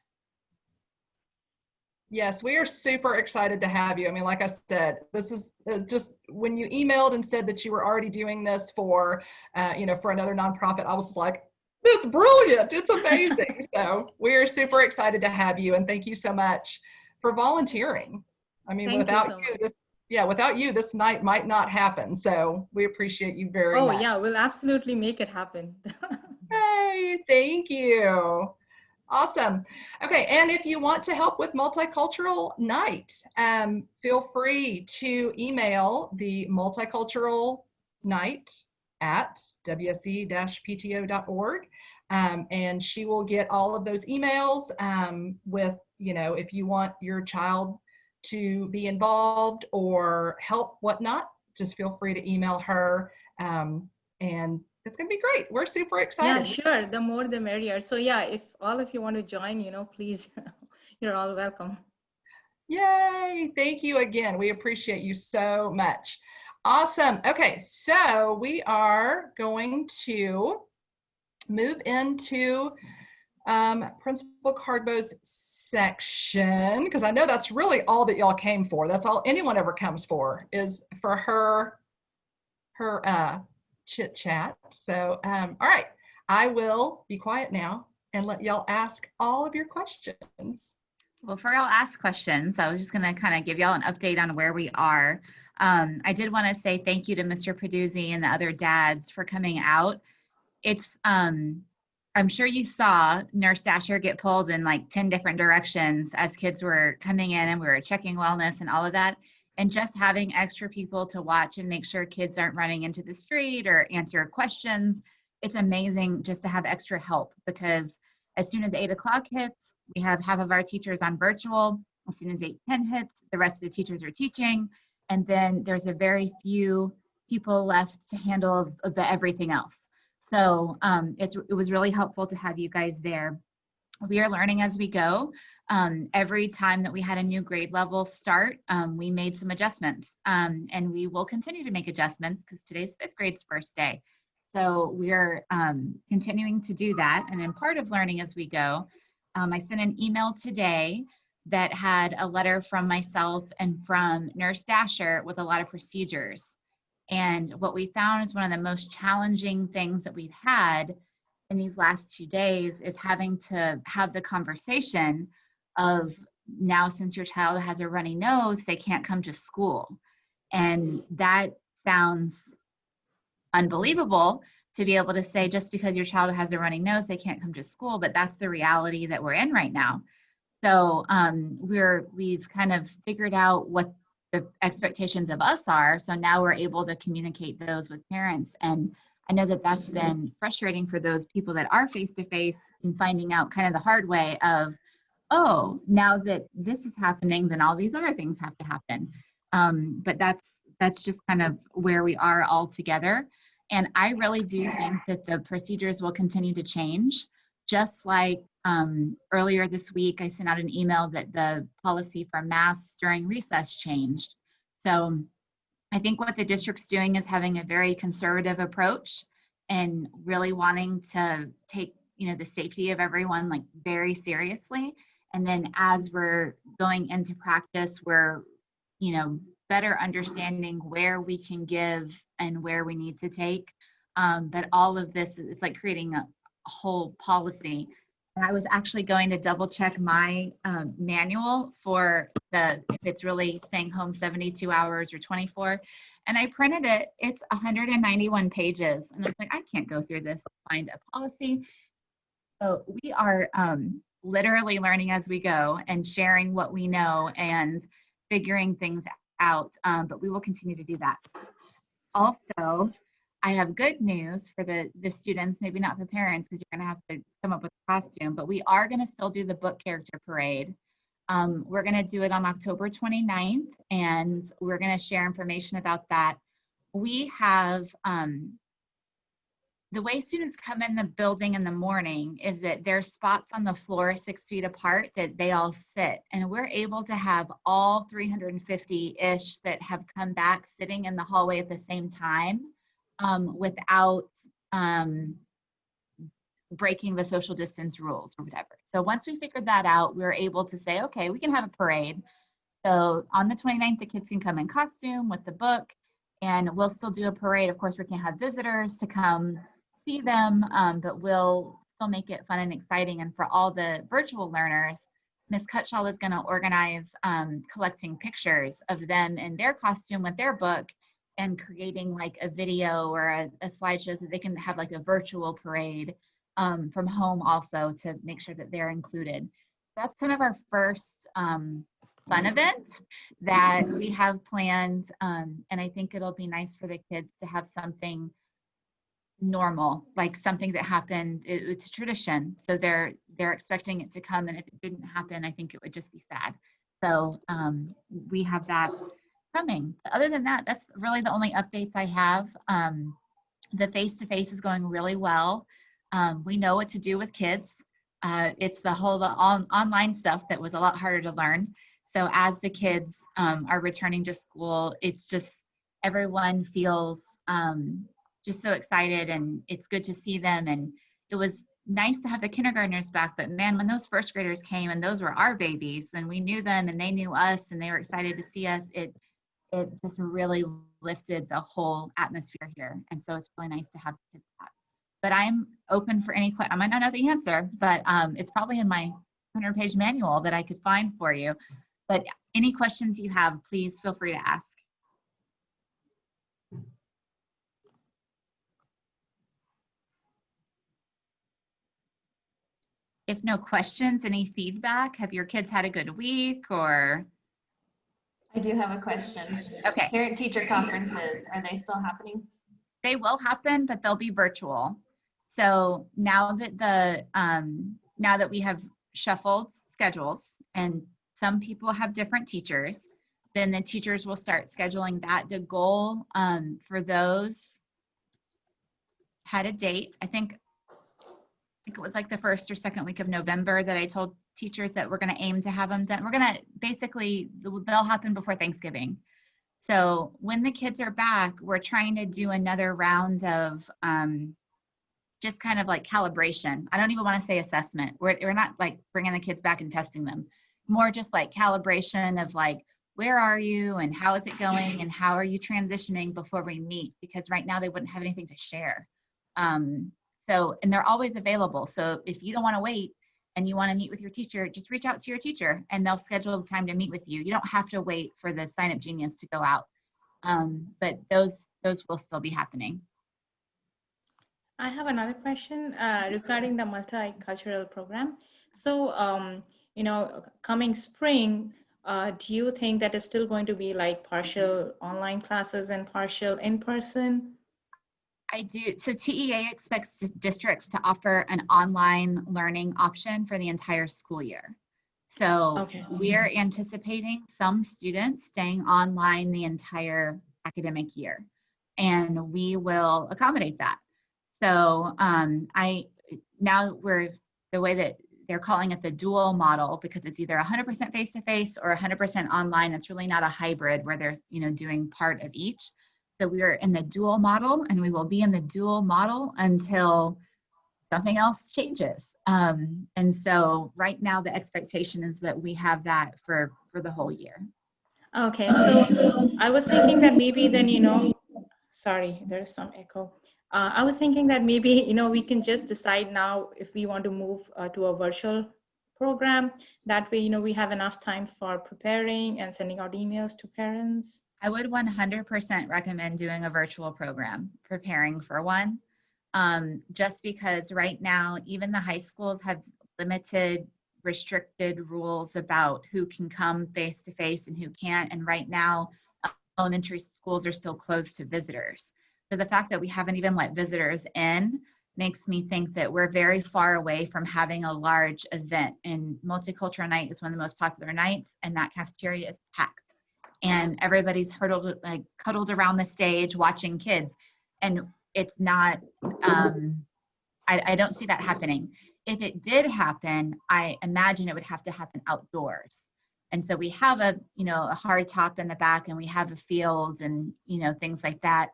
Yes, we are super excited to have you. I mean, like I said, this is just when you emailed and said that you were already doing this for, you know, for another nonprofit, I was like, it's brilliant. It's amazing. So we are super excited to have you. And thank you so much for volunteering. I mean, without you, this night might not happen. So we appreciate you very much. Oh yeah, we'll absolutely make it happen. Hey, thank you. Awesome. Okay, and if you want to help with Multicultural Night, feel free to email the Multicultural Night at wse-pto.org, and she will get all of those emails with, you know, if you want your child to be involved or help, whatnot, just feel free to email her, and it's going to be great. We're super excited. Yeah, sure. The more the merrier. So yeah, if all of you want to join, you know, please, you're all welcome. Yay. Thank you again. We appreciate you so much. Awesome. Okay, so we are going to move into Principal Cardbo's section, because I know that's really all that y'all came for. That's all anyone ever comes for, is for her chit chat. So, all right, I will be quiet now and let y'all ask all of your questions. Well, for y'all ask questions, I was just going to kind of give y'all an update on where we are. I did want to say thank you to Mr. Peduzzi and the other dads for coming out. It's, I'm sure you saw Nurse Dasher get pulled in like 10 different directions as kids were coming in and we were checking wellness and all of that. And just having extra people to watch and make sure kids aren't running into the street or answer questions. It's amazing just to have extra help, because As soon as 8 o'clock hits, we have half of our teachers on virtual. As soon as 8:10 hits, the rest of the teachers are teaching. And then there's a very few people left to handle the everything else. So it was really helpful to have you guys there. We are learning as we go. Every time that we had a new grade level start, we made some adjustments, and we will continue to make adjustments because today's 5th grade's first day. So we're continuing to do that. And in part of learning as we go, I sent an email today that had a letter from myself and from Nurse Dasher with a lot of procedures. And what we found is one of the most challenging things that we've had in these last 2 days is having to have the conversation of, now since your child has a runny nose, they can't come to school. And that sounds unbelievable to be able to say, just because your child has a runny nose, they can't come to school, but that's the reality that we're in right now. So we've kind of figured out what the expectations of us are. So now we're able to communicate those with parents. And I know that that's been frustrating for those people that are face-to-face and finding out kind of the hard way of, oh, now that this is happening, then all these other things have to happen. But that's just kind of where we are all together. And I really do think that the procedures will continue to change. Just like earlier this week, I sent out an email that the policy for masks during recess changed. So I think what the district's doing is having a very conservative approach and really wanting to take, the safety of everyone like very seriously. And then as we're going into practice, we're, better understanding where we can give and where we need to take. But all of this, it's like creating a whole policy. And I was actually going to double check my manual for if it's really staying home 72 hours or 24. And I printed it. It's 191 pages. And I was like, I can't go through this to find a policy. So we are literally learning as we go and sharing what we know and figuring things out. But we will continue to do that. Also, I have good news for the students, maybe not for parents, because you're going to have to come up with a costume, but we are going to still do the book character parade. We're going to do it on October 29th, and we're going to share information about that. We have, the way students come in the building in the morning is that there's spots on the floor 6 feet apart that they all sit, and we're able to have all 350-ish that have come back sitting in the hallway at the same time. Without breaking the social distance rules or whatever. So once we figured that out, we were able to say, okay, we can have a parade. So on the 29th, the kids can come in costume with the book, and we'll still do a parade. Of course, we can have visitors to come see them, but we'll still make it fun and exciting. And for all the virtual learners, Ms. Cutshall is going to organize collecting pictures of them in their costume with their book, and creating like a video or a slideshow so they can have like a virtual parade from home also to make sure that they're included. That's kind of our first fun event that we have planned. And I think it'll be nice for the kids to have something normal, like something that happened. It's a tradition. So they're expecting it to come, and if it didn't happen, I think it would just be sad. So we have that coming. Other than that, that's really the only updates I have. The face-to-face is going really well. We know what to do with kids. It's the online stuff that was a lot harder to learn. So as the kids are returning to school, it's just everyone feels just so excited, and it's good to see them. And it was nice to have the kindergartners back, but man, when those first graders came and those were our babies and we knew them and they knew us and they were excited to see us, it just really lifted the whole atmosphere here. And so it's really nice to have kids back. But I'm open for any questions. I might not know the answer, but it's probably in my 100-page manual that I could find for you. But any questions you have, please feel free to ask. If no questions, any feedback? Have your kids had a good week or? I do have a question. Okay. Parent-teacher conferences, are they still happening? They will happen, but they'll be virtual. So now that now that we have shuffled schedules and some people have different teachers, then the teachers will start scheduling that. The goal for those had a date. I think it was like the first or second week of November that I told teachers that we're going to aim to have them done. We're going to basically, they'll happen before Thanksgiving. So when the kids are back, we're trying to do another round of just kind of like calibration. I don't even want to say assessment. We're not like bringing the kids back and testing them. More just like calibration of like, where are you and how is it going and how are you transitioning before we meet? Because right now they wouldn't have anything to share. So, and they're always available. So if you don't want to wait and you want to meet with your teacher, just reach out to your teacher and they'll schedule the time to meet with you. You don't have to wait for the Sign Up Genius to go out. But those will still be happening. I have another question regarding the multicultural program. So, you know, coming spring, do you think that it's still going to be like partial online classes and partial in person? I do. So TEA expects districts to offer an online learning option for the entire school year. So Okay. we are anticipating some students staying online the entire academic year, and we will accommodate that. So the way that they're calling it the dual model, because it's either 100% face-to-face or 100% online. It's really not a hybrid where there's, you know, doing part of each. So we are in the dual model, and we will be in the dual model until something else changes. And so right now the expectation is that we have that for the whole year. Okay, so I was thinking that maybe then, you know, sorry, there's some echo. I was thinking that maybe, you know, we can just decide now if we want to move to a virtual program. That way, you know, we have enough time for preparing and sending out emails to parents. I would 100% recommend doing a virtual program, preparing for one. Just because right now, even the high schools have limited, restricted rules about who can come face-to-face and who can't. And right now, elementary schools are still closed to visitors. So the fact that we haven't even let visitors in makes me think that we're very far away from having a large event. And Multicultural Night is one of the most popular nights, and that cafeteria is packed. And everybody's cuddled around the stage watching kids. And it's not, I don't see that happening. If it did happen, I imagine it would have to happen outdoors. And so we have a hard top in the back, and we have a field and, you know, things like that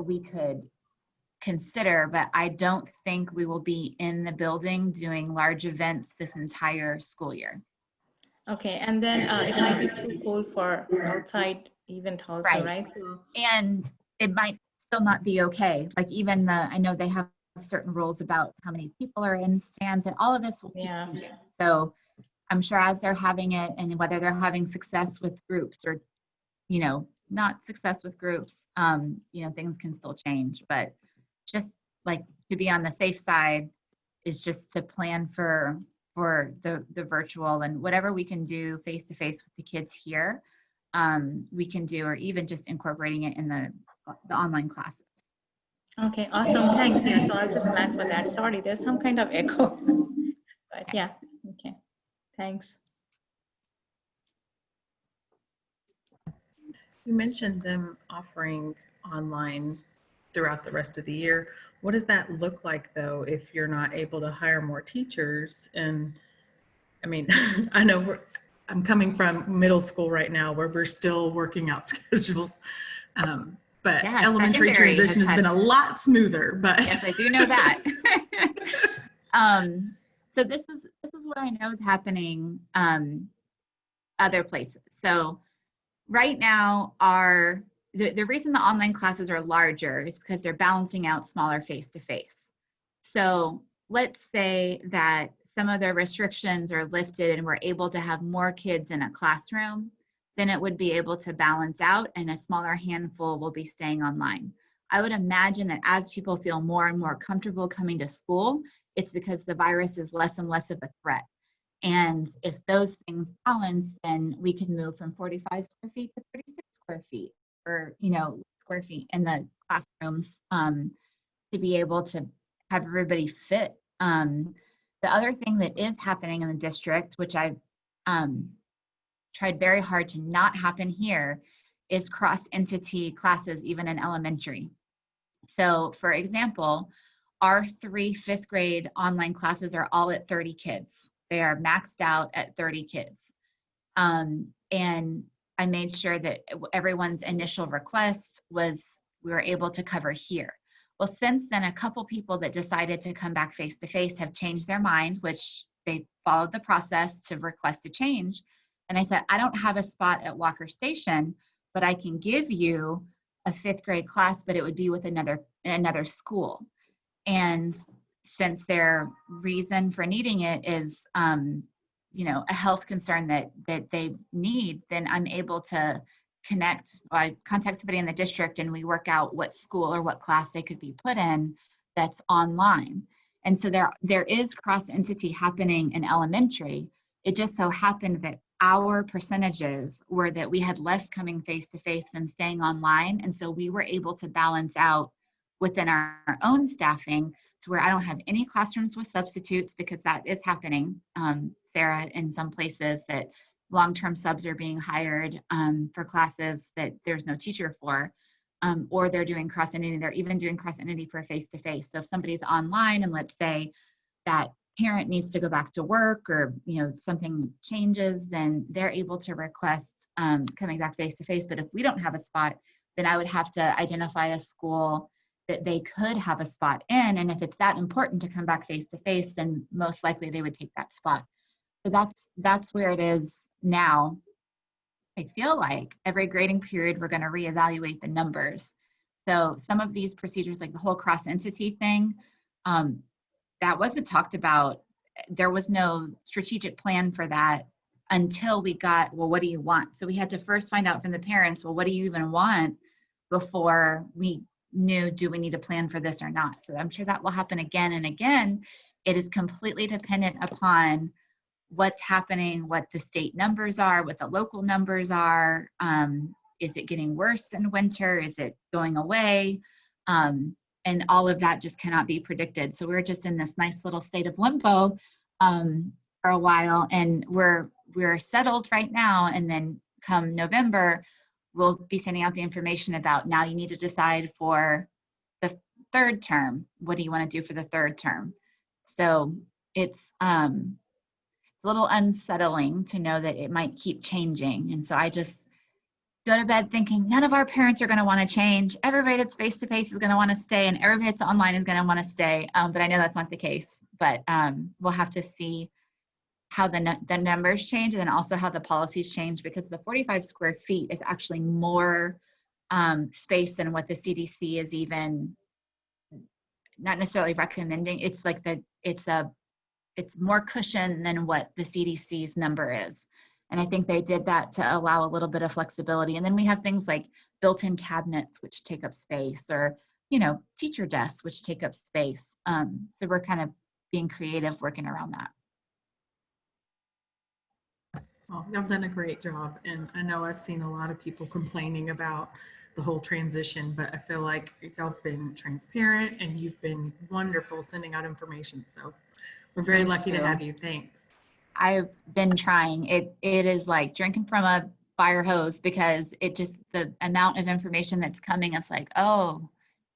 we could consider, but I don't think we will be in the building doing large events this entire school year. Okay, and then it might be too cold for outside event also, right? So, and it might still not be okay. Like even I know they have certain rules about how many people are in stands, and all of this will be changing. So I'm sure as they're having it, and whether they're having success with groups or, you know, not success with groups, you know, things can still change. But just like to be on the safe side is just to plan for the virtual, and whatever we can do face-to-face with the kids here, we can do, or even just incorporating it in the online classes. Okay, awesome, thanks. Yeah, so I'll just plan for that. Sorry, there's some kind of echo, but yeah, okay, thanks. You mentioned them offering online throughout the rest of the year. What does that look like though if you're not able to hire more teachers? And I mean, I know I'm coming from middle school right now where we're still working out schedules. But yeah, elementary transition has been a lot smoother. But yes, I do know that. So this is what I know is happening other places. So right now, the reason the online classes are larger is because they're balancing out smaller face-to-face. So let's say that some of the restrictions are lifted and we're able to have more kids in a classroom, then it would be able to balance out, and a smaller handful will be staying online. I would imagine that as people feel more and more comfortable coming to school, it's because the virus is less and less of a threat. And if those things balance, then we can move from 45 square feet to 36 square feet, or, you know, square feet in the classrooms, to be able to have everybody fit. The other thing that is happening in the district, which I've tried very hard to not happen here, is cross-entity classes, even in elementary. So for example, our 3 fifth grade online classes are all at 30 kids. They are maxed out at 30 kids. And I made sure that everyone's initial request was we were able to cover here. Well, since then, a couple people that decided to come back face-to-face have changed their mind, which they followed the process to request a change. And I said, I don't have a spot at Walker Station, but I can give you a 5th grade class, but it would be with another school. And since their reason for needing it is, a health concern that they need, then I'm able to connect. I contact somebody in the district and we work out what school or what class they could be put in that's online. And so there is cross-entity happening in elementary. It just so happened that our percentages were that we had less coming face-to-face than staying online. And so we were able to balance out within our own staffing to where I don't have any classrooms with substitutes, because that is happening, Sarah, in some places that long-term subs are being hired for classes that there's no teacher for, or they're doing cross-entity. They're even doing cross-entity for face-to-face. So if somebody's online and let's say that parent needs to go back to work or something changes, then they're able to request coming back face-to-face. But if we don't have a spot, then I would have to identify a school that they could have a spot in. And if it's that important to come back face-to-face, then most likely they would take that spot. So that's where it is now. I feel like every grading period, we're going to reevaluate the numbers. So some of these procedures, like the whole cross-entity thing, that wasn't talked about. There was no strategic plan for that until we got, well, what do you want? So we had to first find out from the parents, well, what do you even want, before we knew, do we need a plan for this or not? So I'm sure that will happen again and again. It is completely dependent upon what's happening, what the state numbers are, what the local numbers are. Is it getting worse in winter? Is it going away? And all of that just cannot be predicted. So we're just in this nice little state of limbo for a while, and we're settled right now. And then come November, we'll be sending out the information about, now you need to decide for the 3rd term. What do you want to do for the 3rd term? So it's a little unsettling to know that it might keep changing. And so I just go to bed thinking none of our parents are going to want to change. Everybody that's face-to-face is going to want to stay, and everybody that's online is going to want to stay. But I know that's not the case. But we'll have to see how the numbers change, and then also how the policies change, because the 45 square feet is actually more space than what the CDC is even not necessarily recommending. It's like it's more cushion than what the CDC's number is. And I think they did that to allow a little bit of flexibility. And then we have things like built-in cabinets, which take up space, or, teacher desks, which take up space. So we're kind of being creative working around that. Well, y'all done a great job. And I know I've seen a lot of people complaining about the whole transition, but I feel like y'all have been transparent and you've been wonderful sending out information. So we're very lucky to have you. Thanks. I've been trying. It is like drinking from a fire hose, because it just, the amount of information that's coming, it's like, oh,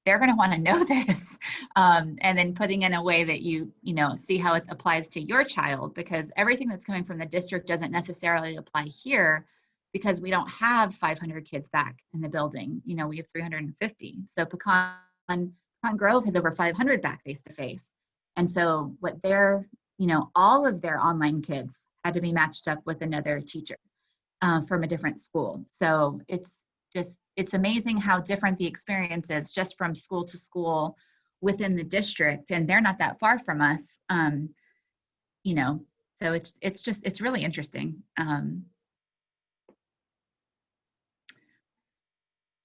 they're going to want to know this. And then putting in a way that you see how it applies to your child, because everything that's coming from the district doesn't necessarily apply here, because we don't have 500 kids back in the building. We have 350. So Pecan Grove has over 500 back face-to-face. And so what they're, all of their online kids had to be matched up with another teacher from a different school. So it's amazing how different the experience is just from school to school within the district. And they're not that far from us, so it's really interesting.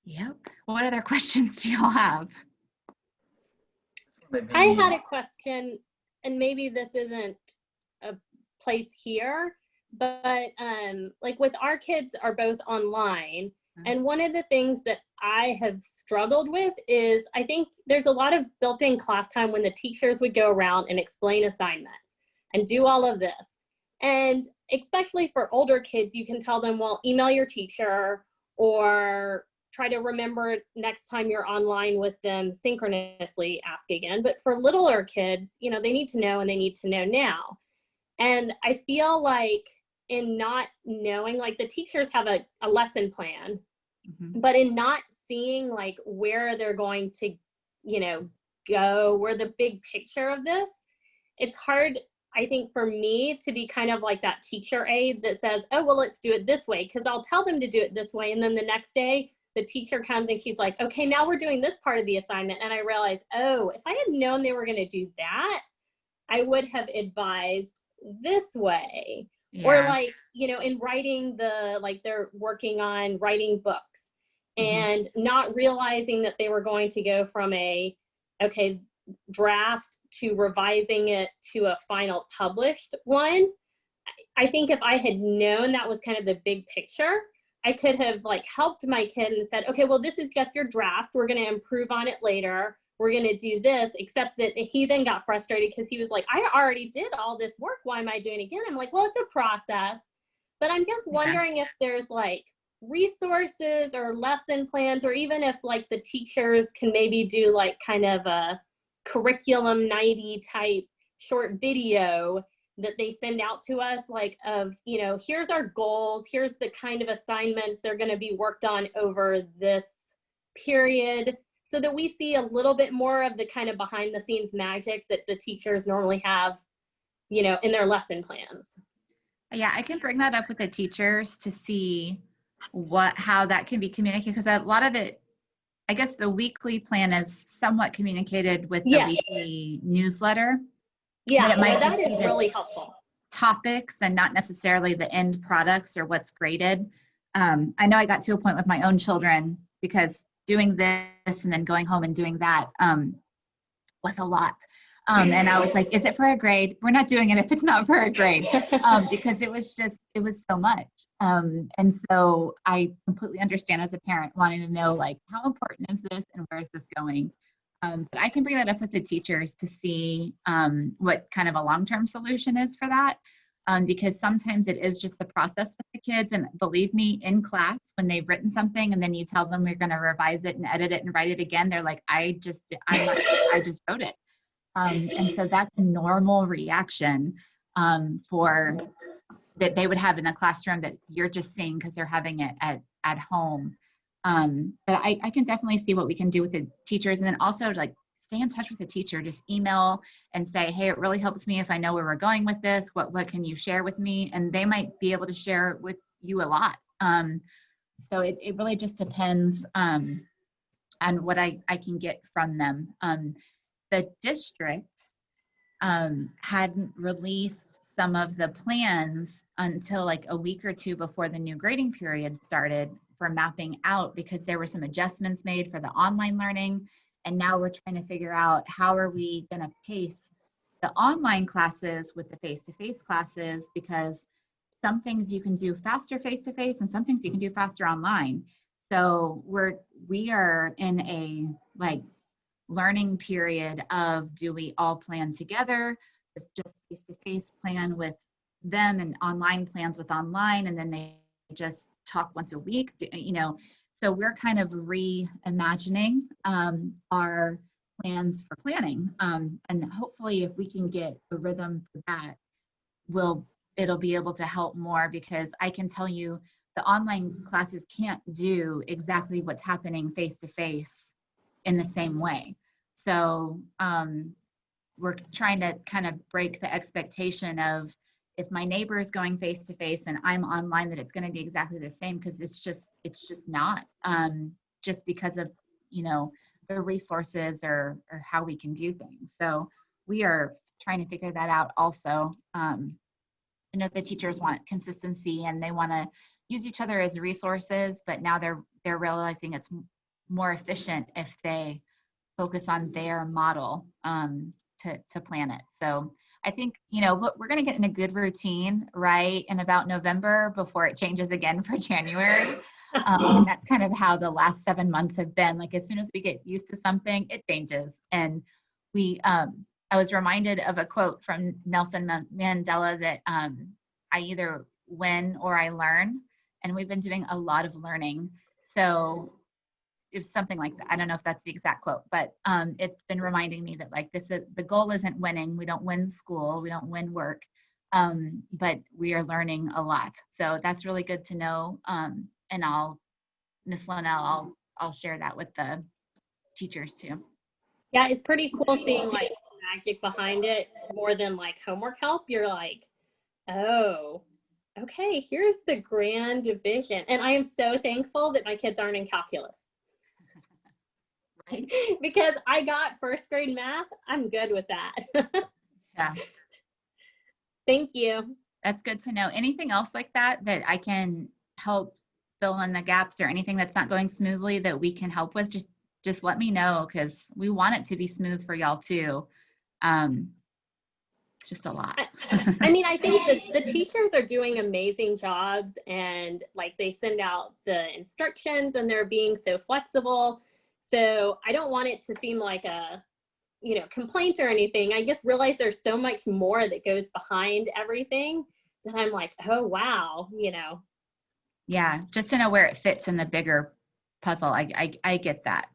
Yep. What other questions do y'all have? I had a question, and maybe this isn't a place here, but like with our kids are both online, and one of the things that I have struggled with is I think there's a lot of built-in class time when the teachers would go around and explain assignments. and do all of this. And especially for older kids, you can tell them, well, email your teacher or try to remember next time you're online with them synchronously, ask again. But for littler kids, you know, they need to know and they need to know now. And I feel like in not knowing, like the teachers have a lesson plan, but in not seeing like where they're going to, you know, go, where the big picture of this, it's hard, I think, for me to be kind of like that teacher aide that says, oh, well, let's do it this way. Because I'll tell them to do it this way. And then the next day, the teacher comes and she's like, okay, now we're doing this part of the assignment. And I realize, oh, if I had known they were going to do that, I would have advised this way. Yeah. Or like, you know, in writing like they're working on writing books and not realizing that they were going to go from okay, draft to revising it to a final published one. I think if I had known that was kind of the big picture, I could have like helped my kid and said, okay, well, this is just your draft. We're going to improve on it later. We're going to do this, except that he then got frustrated because he was like, I already did all this work. Why am I doing it again? I'm like, well, it's a process, but I'm just wondering if there's like resources or lesson plans, or even if like the teachers can maybe do like kind of a curriculum 90 type short video that they send out to us, like of, you know, here's our goals, here's the kind of assignments they're going to be worked on over this period, so that we see a little bit more of the kind of behind the scenes magic that the teachers normally have, you know, in their lesson plans. Yeah, I can bring that up with the teachers to see how that can be communicated, because a lot of it, I guess the weekly plan is somewhat communicated with the weekly newsletter. Yeah, it might that just is be really helpful. Topics and not necessarily the end products or what's graded. I know I got to a point with my own children because doing this and then going home and doing that was a lot. And I was like, is it for a grade? We're not doing it if it's not for a grade, because it was so much. And so I completely understand as a parent wanting to know, like, how important is this and where is this going? But I can bring that up with the teachers to see what kind of a long-term solution is for that. Because sometimes it is just the process with the kids. And believe me, in class, when they've written something and then you tell them you're going to revise it and edit it and write it again, they're like, I just wrote it. And so that's a normal reaction for that they would have in a classroom that you're just seeing because they're having it at home. But I can definitely see what we can do with the teachers, and then also like stay in touch with the teacher. Just email and say, hey, it really helps me if I know where we're going with this. What can you share with me? And they might be able to share with you a lot. So it really just depends on what I can get from them. The district hadn't released some of the plans until like a week or two before the new grading period started for mapping out, because there were some adjustments made for the online learning. And now we're trying to figure out how are we going to pace the online classes with the face-to-face classes, because some things you can do faster face-to-face and some things you can do faster online. So we are in a like learning period of, do we all plan together, just face-to-face plan with them and online plans with online, and then they just talk once a week, you know. So we're kind of reimagining our plans for planning, and hopefully if we can get a rhythm for that, it'll be able to help more, because I can tell you the online classes can't do exactly what's happening face-to-face in the same way. So we're trying to kind of break the expectation of, if my neighbor is going face-to-face and I'm online, that it's going to be exactly the same, because it's just not, just because of, you know, the resources or how we can do things. So we are trying to figure that out also. I know the teachers want consistency and they want to use each other as resources, but now they're realizing it's more efficient if they focus on their model to plan it. So I think, you know, we're going to get in a good routine right in about November before it changes again for January. And that's kind of how the last 7 months have been. Like, as soon as we get used to something, it changes. And we I was reminded of a quote from Nelson Mandela that I either win or I learn. And we've been doing a lot of learning. So it was something like that. I don't know if that's the exact quote, but it's been reminding me that like the goal isn't winning. We don't win school, we don't win work, but we are learning a lot. So that's really good to know. And Miss Linnell, I'll share that with the teachers too. Yeah, it's pretty cool seeing like magic behind it more than like homework help. You're like, oh, okay, here's the grand vision. And I am so thankful that my kids aren't in calculus. Right? Because I got first grade math. I'm good with that. Yeah. Thank you. That's good to know. Anything else like that I can help fill in the gaps, or anything that's not going smoothly that we can help with, just let me know, because we want it to be smooth for y'all too. It's just a lot. I mean, I think that the teachers are doing amazing jobs, and like they send out the instructions and they're being so flexible. So I don't want it to seem like a, complaint or anything. I just realize there's so much more that goes behind everything that I'm like, oh, wow, Yeah, just to know where it fits in the bigger puzzle. I get that.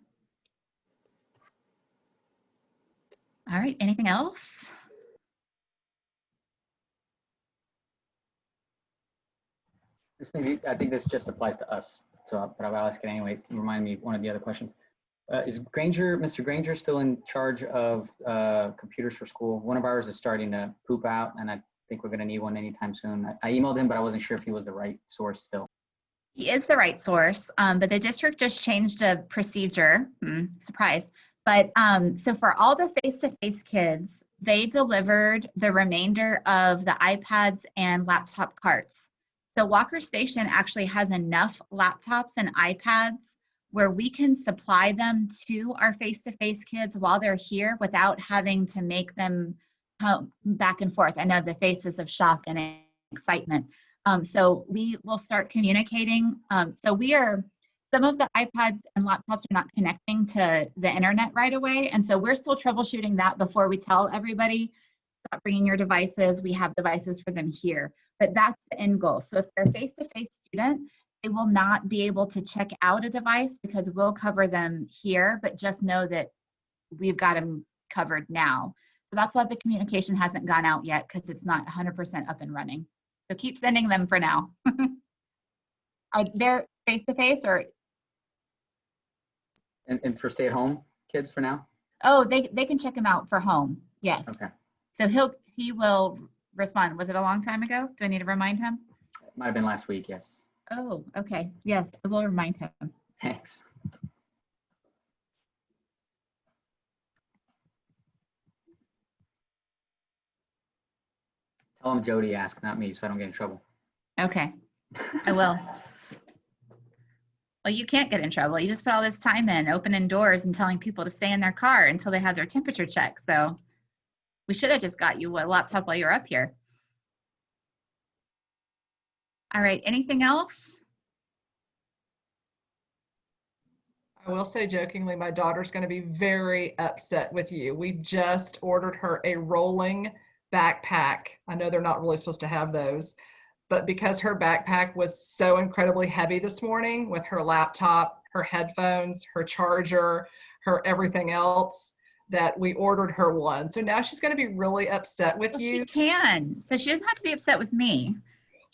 All right, anything else? I think this just applies to us. So, but I'll ask it anyways. Remind me one of the other questions. Is Mr. Granger still in charge of computers for school? One of ours is starting to poop out, and I think we're going to need one anytime soon. I emailed him, but I wasn't sure if he was the right source still. He is the right source, but the district just changed a procedure. Surprise. But so for all the face-to-face kids, they delivered the remainder of the iPads and laptop carts. So Walker Station actually has enough laptops and iPads where we can supply them to our face-to-face kids while they're here without having to make them come back and forth. I know the faces of shock and excitement. So we will start communicating. Some of the iPads and laptops are not connecting to the internet right away. And so we're still troubleshooting that before we tell everybody, stop bringing your devices. We have devices for them here. But that's the end goal. So if they're a face-to-face student, they will not be able to check out a device because we'll cover them here, but just know that we've got them covered now. So that's why the communication hasn't gone out yet, because it's not 100% up and running. So keep sending them for now. Are they face-to-face or? And for stay-at-home kids for now? Oh, they can check them out for home. Yes. Okay. So he will respond. Was it a long time ago? Do I need to remind him? It might have been last week, yes. Oh, okay. Yes, I will remind him. Thanks. Tell him Jody asked, not me, so I don't get in trouble. Okay, I will. Well, you can't get in trouble. You just put all this time in opening doors and telling people to stay in their car until they have their temperature checked. So we should have just got you a laptop while you're up here. All right, anything else? I will say jokingly, my daughter's going to be very upset with you. We just ordered her a rolling backpack. I know they're not really supposed to have those, but because her backpack was so incredibly heavy this morning with her laptop, her headphones, her charger, her everything else, that we ordered her one. So now she's going to be really upset with you. She can. So she doesn't have to be upset with me.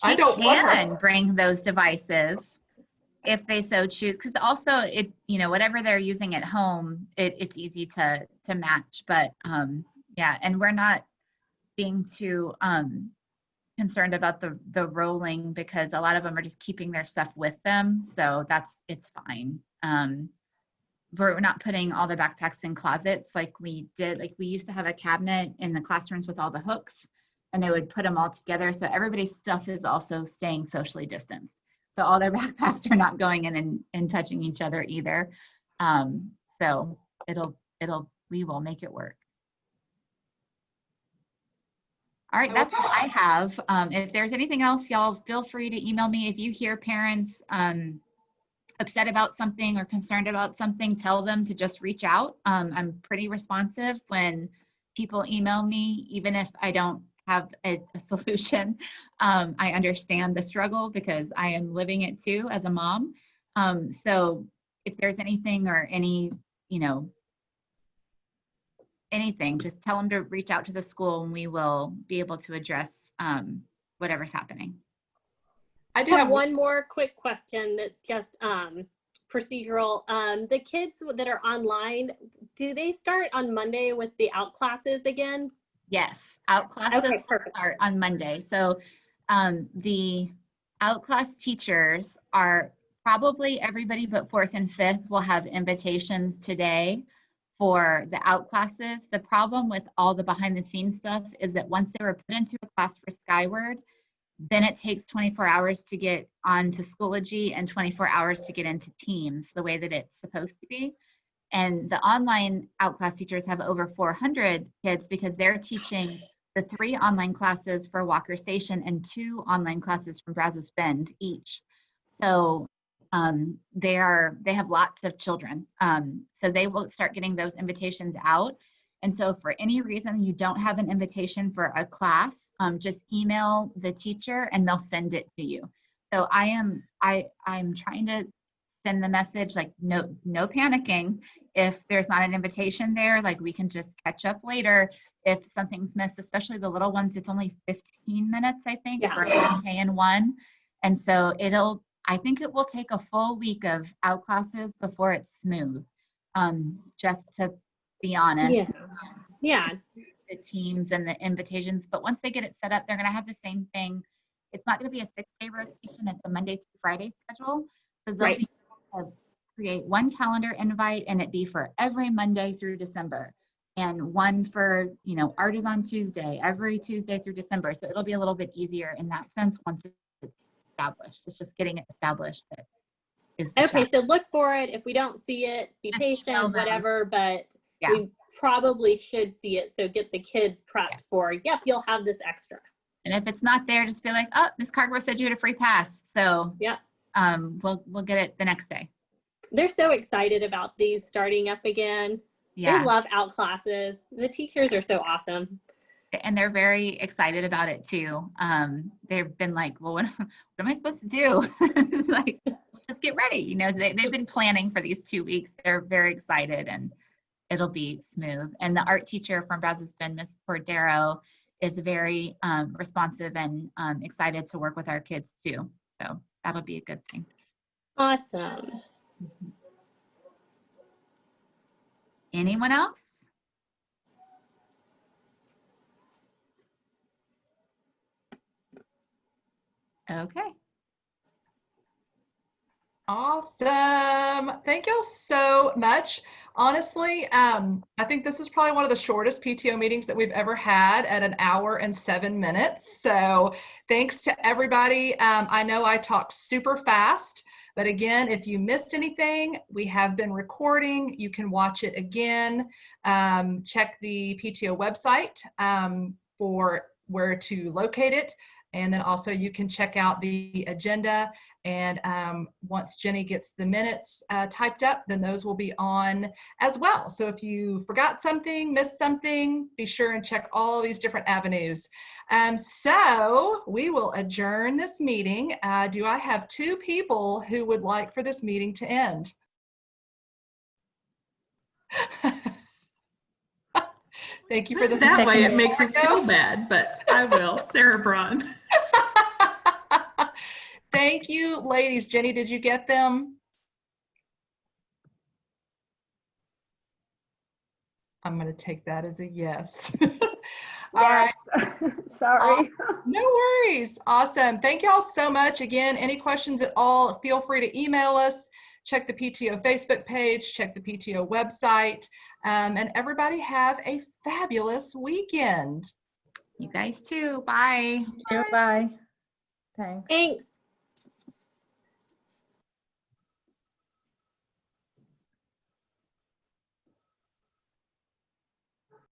She I don't want her. can bring those devices if they so choose, because also whatever they're using at home, it's easy to match. But yeah, and we're not being too concerned about the rolling, because a lot of them are just keeping their stuff with them, so it's fine. We're not putting all the backpacks in closets like we did. Like we used to have a cabinet in the classrooms with all the hooks, and they would put them all together, so everybody's stuff is also staying socially distanced. So all their backpacks are not going in and touching each other either. So we will make it work. All right, that's all I have. If there's anything else, y'all feel free to email me. If you hear parents upset about something or concerned about something, tell them to just reach out. I'm pretty responsive when people email me, even if I don't have a solution. I understand the struggle because I am living it too as a mom. So if there's anything or any, anything, just tell them to reach out to the school and we will be able to address whatever's happening. I do have have one more quick question that's just procedural. The kids that are online, do they start on Monday with the out classes again? Yes, out classes Okay, will perfect. start on Monday. So the out class teachers are probably everybody but 4th and 5th will have invitations today for the out classes. The problem with all the behind the scenes stuff is that once they were put into a class for Skyward, then it takes 24 hours to get onto Schoology and 24 hours to get into Teams the way that it's supposed to be. And the online outclass teachers have over 400 kids because they're teaching the 3 online classes for Walker Station and 2 online classes from Brazos Bend each. So they have lots of children. So they will start getting those invitations out. And so for any reason you don't have an invitation for a class, just email the teacher and they'll send it to you. So I'm trying to send the message like no panicking. If there's not an invitation there, like we can just catch up later. If something's missed, especially the little ones, it's only 15 minutes, I think, for K and 1. And so I think it will take a full week of out classes before it's smooth. Just to be honest. Yeah. The teams and the invitations, but once they get it set up, they're going to have the same thing. It's not going to be a 6-day rotation. It's a Monday through Friday schedule. So they'll be able to create one calendar invite and it be for every Monday through December and one for, art is on Tuesday, every Tuesday through December. So it'll be a little bit easier in that sense once it's established. It's just getting it established. That is okay. So look for it. If we don't see it, be patient, whatever, but we probably should see it. So get the kids prepped for, yep, you'll have this extra. And if it's not there, just be like, oh, Miss Cargor said you had a free pass. So we'll get it the next day. They're so excited about these starting up again. They love out classes. The teachers are so awesome. And they're very excited about it too. They've been like, well, what am I supposed to do? It's like, just get ready. They've been planning for these 2 weeks. They're very excited and it'll be smooth. And the art teacher from Brazos Bend, Miss Cordero, is very responsive and excited to work with our kids too. So that'll be a good thing. Awesome. Anyone else? Okay. Awesome. Thank y'all so much. Honestly, I think this is probably one of the shortest PTO meetings that we've ever had at 1 hour and 7 minutes. So thanks to everybody. I know I talked super fast, but again, if you missed anything, we have been recording. You can watch it again. Check the PTO website for where to locate it. And then also you can check out the agenda. And once Jenny gets the minutes typed up, then those will be on as well. So if you forgot something, missed something, be sure and check all these different avenues. So we will adjourn this meeting. Do I have 2 people who would like for this meeting to end? Thank you for the that way. It makes us feel bad, but I will. Sarah Braun. Thank you, ladies. Jenny, did you get them? I'm going to take that as a yes. All right. Sorry. No worries. Awesome. Thank y'all so much. Again, any questions at all, feel free to email us. Check the PTO Facebook page, check the PTO website, and everybody have a fabulous weekend. You guys too. Bye. Bye. Thanks. Thanks.